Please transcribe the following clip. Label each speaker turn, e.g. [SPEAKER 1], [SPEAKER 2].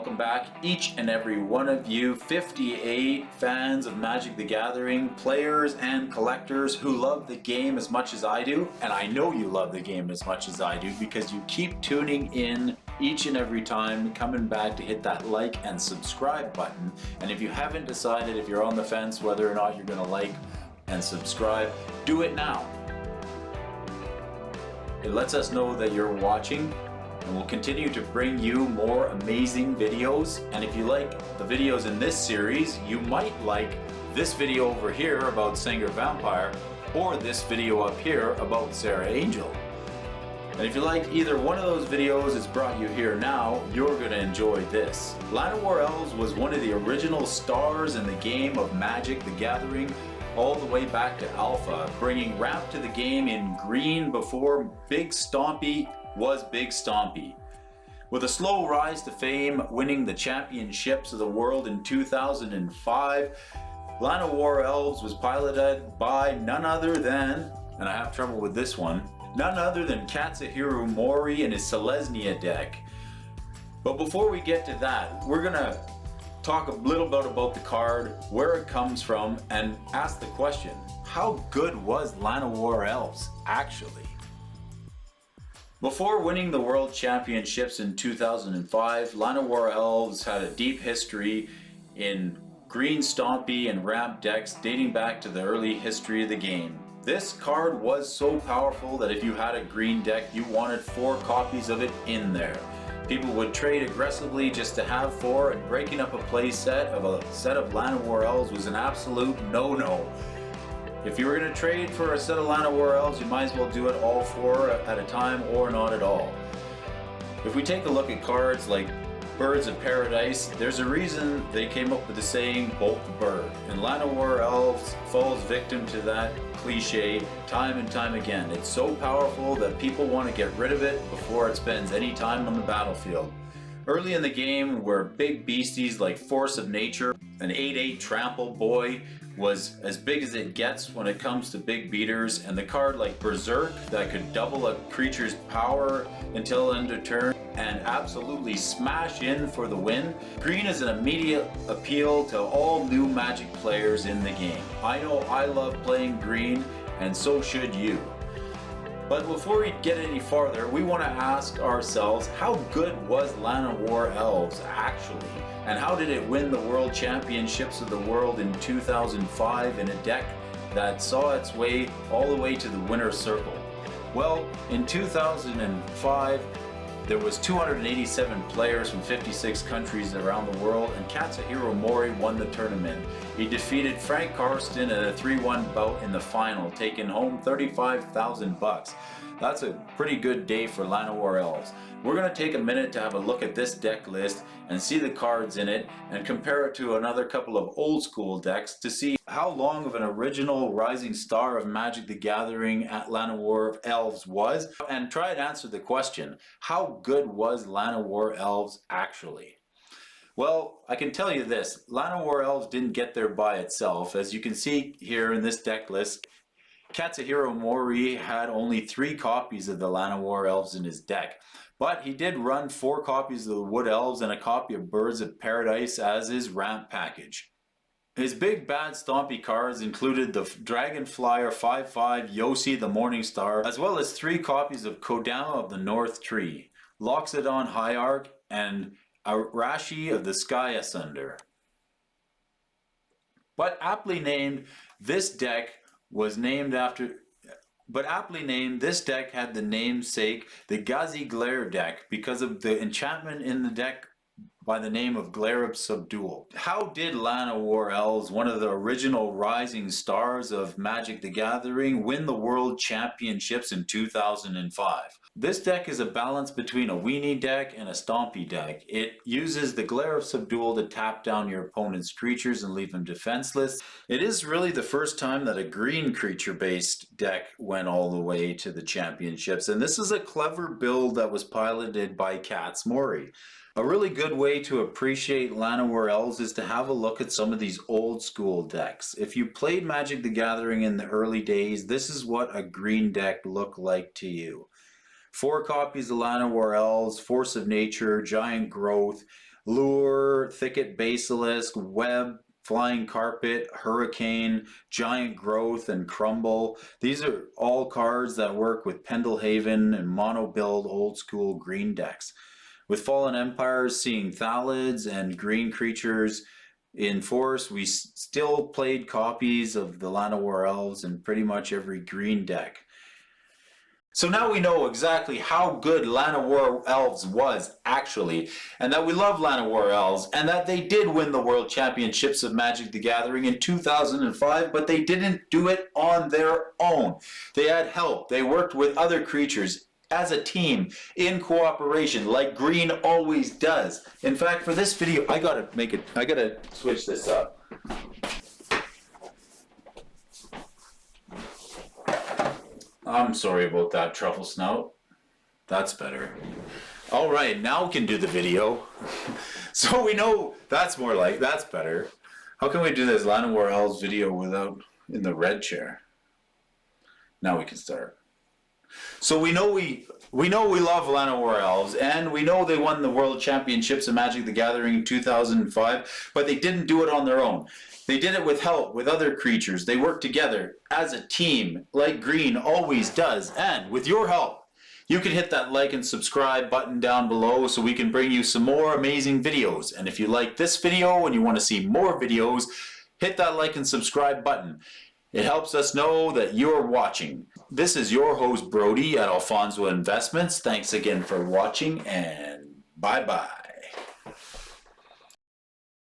[SPEAKER 1] welcome back each and every one of you 58 fans of Magic the Gathering, players and collectors who love the game as much as I do. And I know you love the game as much as I do because you keep tuning in each and every time, coming back to hit that like and subscribe button. And if you haven't decided, if you're on the fence whether or not you're going to like and subscribe, do it now. It lets us know that you're watching, and we'll continue to bring you more amazing videos. And if you like the videos in this series, you might like this video over here about Sengir Vampire, or this video up here about Sarah Angel. And if you like either one of those videos that's brought you here now, you're going to enjoy this. Llanowar Elves was one of the original stars in the game of Magic the Gathering, all the way back to Alpha, bringing ramp to the game in green before Big Stompy was Big Stompy. With a slow rise to fame, winning the championships of the world in 2005, Llanowar Elves was piloted by none other than, and I have trouble with this one, none other than Katsuhiro Mori and his Selesnya deck. But before we get to that, we're gonna talk a little bit about the card, where it comes from, and ask the question, how good was Llanowar Elves actually? Before winning the World Championships in 2005, Llanowar Elves had a deep history in green stompy and ramp decks dating back to the early history of the game. This card was so powerful that if you had a green deck, you wanted 4 copies of it in there. People would trade aggressively just to have 4, and breaking up a play set of Llanowar Elves was an absolute no-no. If you were going to trade for a set of Llanowar Elves, you might as well do it all 4 at a time or not at all. If we take a look at cards like Birds of Paradise, there's a reason they came up with the saying, bolt the bird. And Llanowar Elves falls victim to that cliche time and time again. It's so powerful that people want to get rid of it before it spends any time on the battlefield. Early in the game, where big beasties like Force of Nature, an 8/8 trample boy, was as big as it gets when it comes to big beaters, and the card like Berserk that could double a creature's power until end of turn and absolutely smash in for the win. Green is an immediate appeal to all new Magic players in the game. I know I love playing green, and so should you. But before we get any farther, we want to ask ourselves, how good was Llanowar Elves actually? And how did it win the World Championships of the World in 2005 in a deck that saw its way all the way to the winner's circle? Well, in 2005, there was 287 players from 56 countries around the world, and Katsuhiro Mori won the tournament. He defeated Frank Karsten in a 3-1 bout in the final, taking home $35,000. That's a pretty good day for Llanowar Elves. We're going to take a minute to have a look at this deck list and see the cards in it, and compare it to another couple of old school decks to see how long of an original rising star of Magic the Gathering at Llanowar Elves was, and try and answer the question, how good was Llanowar Elves actually? Well, I can tell you this, Llanowar Elves didn't get there by itself. As you can see here in this deck list, Katsuhiro Mori had only 3 copies of the Llanowar Elves in his deck. But he did run 4 copies of the Wood Elves and a copy of Birds of Paradise as his ramp package. His big bad stompy cards included the Dragonflyer 5/5 Yossi the Morningstar, as well as 3 copies of Kodama of the North Tree, Loxodon Hierarch, and Arashi of the Sky Asunder. But aptly named, this deck had the namesake the Gazi Glare deck because of the enchantment in the deck by the name of Glare of Subdual. How did Llanowar Elves, one of the original rising stars of Magic the Gathering, win the World Championships in 2005? This deck is a balance between a weenie deck and a stompy deck. It uses the Glare of Subdual to tap down your opponent's creatures and leave them defenseless. It is really the first time that a green creature-based deck went all the way to the championships, and this is a clever build that was piloted by Kats Mori. A really good way to appreciate Llanowar Elves is to have a look at some of these old school decks. If you played Magic the Gathering in the early days, this is what a green deck looked like to you. 4 copies of Llanowar Elves, Force of Nature, Giant Growth, Lure, Thicket Basilisk, Web, Flying Carpet, Hurricane, Giant Growth, and Crumble. These are all cards that work with Pendelhaven and mono build old school green decks. With Fallen Empires seeing Thalids and green creatures in force, we still played copies of the Llanowar Elves in pretty much every green deck. So now we know exactly how good Llanowar Elves was actually, and that we love Llanowar Elves, and that they did win the World Championships of Magic the Gathering in 2005, but they didn't do it on their own. They had help. They worked with other creatures as a team in cooperation, like green always does. In fact, for this video, I gotta switch this up. I'm sorry about that, Truffle Snout. That's better. All right, now we can do the video. So we know that's better. How can we do this Llanowar Elves video without in the red chair? Now we can start. So we know we love Llanowar Elves, and we know they won the World Championships of Magic the Gathering in 2005, but they didn't do it on their own. They did it with help with other creatures. They worked together as a team, like green always does. And with your help, you can hit that like and subscribe button down below so we can bring you some more amazing videos. And if you like this video and you want to see more videos, hit that like and subscribe button. It helps us know that you're watching. This is your host, Brody, at Alphonso Investments. Thanks again for watching, and bye-bye.